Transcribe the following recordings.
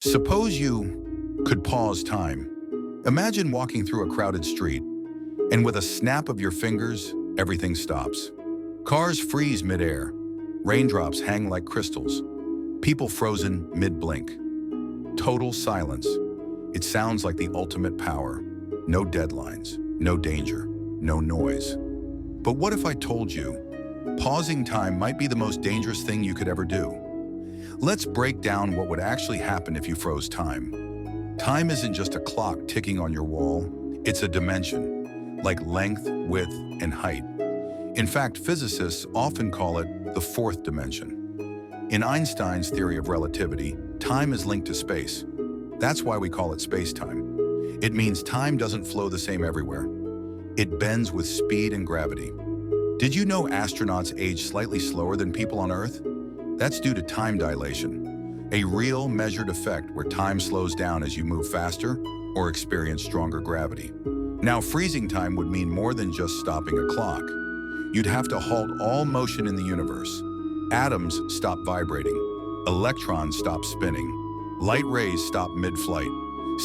Suppose you could pause time. Imagine walking through a crowded street, and with a snap of your fingers, everything stops. Cars freeze midair. Raindrops hang like crystals. People frozen mid-blink. Total silence. It sounds like the ultimate power. No deadlines, no danger, no noise. But what if I told you, pausing time might be the most dangerous thing you could ever do? Let's break down what would actually happen if you froze time. Time isn't just a clock ticking on your wall, it's a dimension, like length, width, and height. In fact, physicists often call it the fourth dimension. In Einstein's theory of relativity, time is linked to space. That's why we call it space-time. It means time doesn't flow the same everywhere. It bends with speed and gravity. Did you know astronauts age slightly slower than people on Earth? That's due to time dilation, a real measured effect where time slows down as you move faster or experience stronger gravity. Now, freezing time would mean more than just stopping a clock. You'd have to halt all motion in the universe. Atoms stop vibrating. Electrons stop spinning. Light rays stop mid-flight.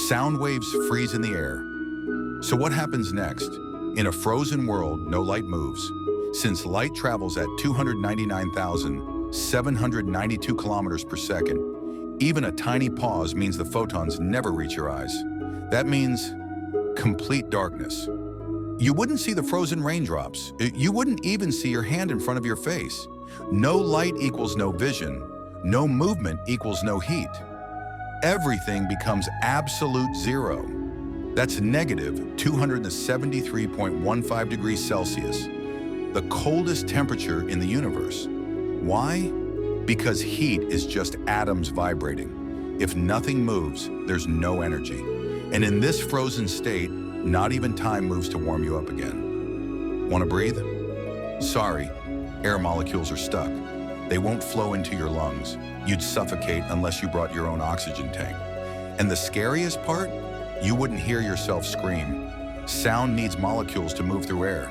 Sound waves freeze in the air. So what happens next? In a frozen world, no light moves. Since light travels at 299,792 kilometers per second, even a tiny pause means the photons never reach your eyes. That means complete darkness. You wouldn't see the frozen raindrops. You wouldn't even see your hand in front of your face. No light equals no vision. No movement equals no heat. Everything becomes absolute zero. That's negative 273.15 degrees Celsius, the coldest temperature in the universe. Why? Because heat is just atoms vibrating. If nothing moves, there's no energy. And in this frozen state, not even time moves to warm you up again. Want to breathe? Sorry, air molecules are stuck. They won't flow into your lungs. You'd suffocate unless you brought your own oxygen tank. And the scariest part? You wouldn't hear yourself scream. Sound needs molecules to move through air.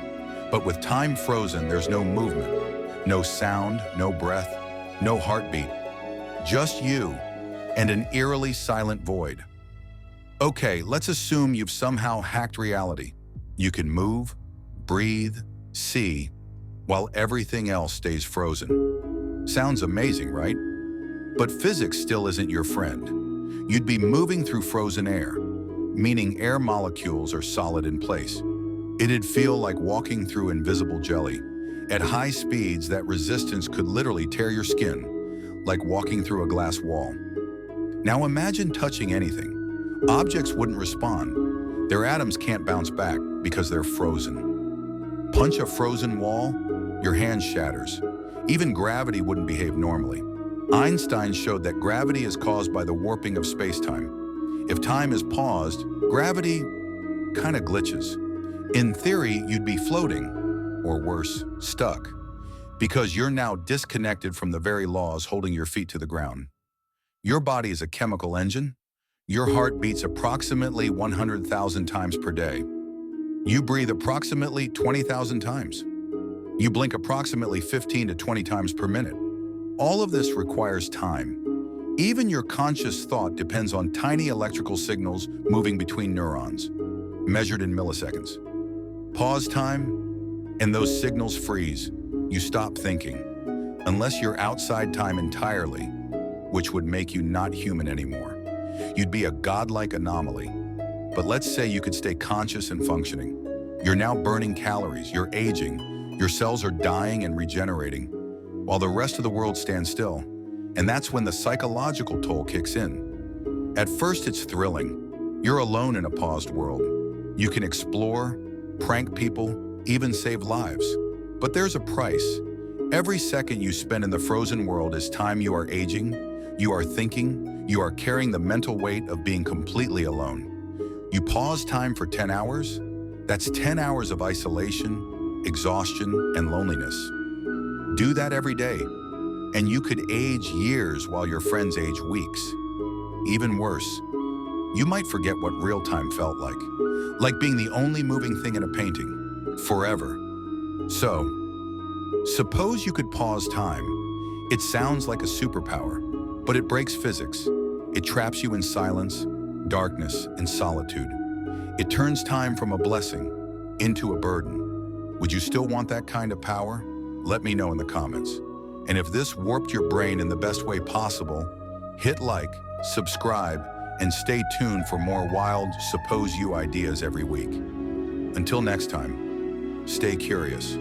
But with time frozen, there's no movement, no sound, no breath, no heartbeat. Just you and an eerily silent void. Okay, let's assume you've somehow hacked reality. You can move, breathe, see, while everything else stays frozen. Sounds amazing, right? But physics still isn't your friend. You'd be moving through frozen air, meaning air molecules are solid in place. It'd feel like walking through invisible jelly. At high speeds, that resistance could literally tear your skin, like walking through a glass wall. Now imagine touching anything. Objects wouldn't respond. Their atoms can't bounce back because they're frozen. Punch a frozen wall, your hand shatters. Even gravity wouldn't behave normally. Einstein showed that gravity is caused by the warping of space-time. If time is paused, gravity kind of glitches. In theory, you'd be floating, or worse, stuck, because you're now disconnected from the very laws holding your feet to the ground. Your body is a chemical engine. Your heart beats approximately 100,000 times per day. You breathe approximately 20,000 times. You blink approximately 15 to 20 times per minute. All of this requires time. Even your conscious thought depends on tiny electrical signals moving between neurons, measured in milliseconds. Pause time, and those signals freeze. You stop thinking, unless you're outside time entirely, which would make you not human anymore. You'd be a godlike anomaly. But let's say you could stay conscious and functioning. You're now burning calories, you're aging, your cells are dying and regenerating, while the rest of the world stands still. And that's when the psychological toll kicks in. At first, it's thrilling. You're alone in a paused world. You can explore, prank people, even save lives. But there's a price. Every second you spend in the frozen world is time you are aging, you are thinking, you are carrying the mental weight of being completely alone. You pause time for 10 hours? That's 10 hours of isolation, exhaustion, and loneliness. Do that every day, and you could age years while your friends age weeks. Even worse, you might forget what real time felt like being the only moving thing in a painting, forever. So, suppose you could pause time. It sounds like a superpower, but it breaks physics. It traps you in silence, darkness, and solitude. It turns time from a blessing into a burden. Would you still want that kind of power? Let me know in the comments. And if this warped your brain in the best way possible, hit like, subscribe, and stay tuned for more wild, suppose you ideas every week. Until next time, stay curious.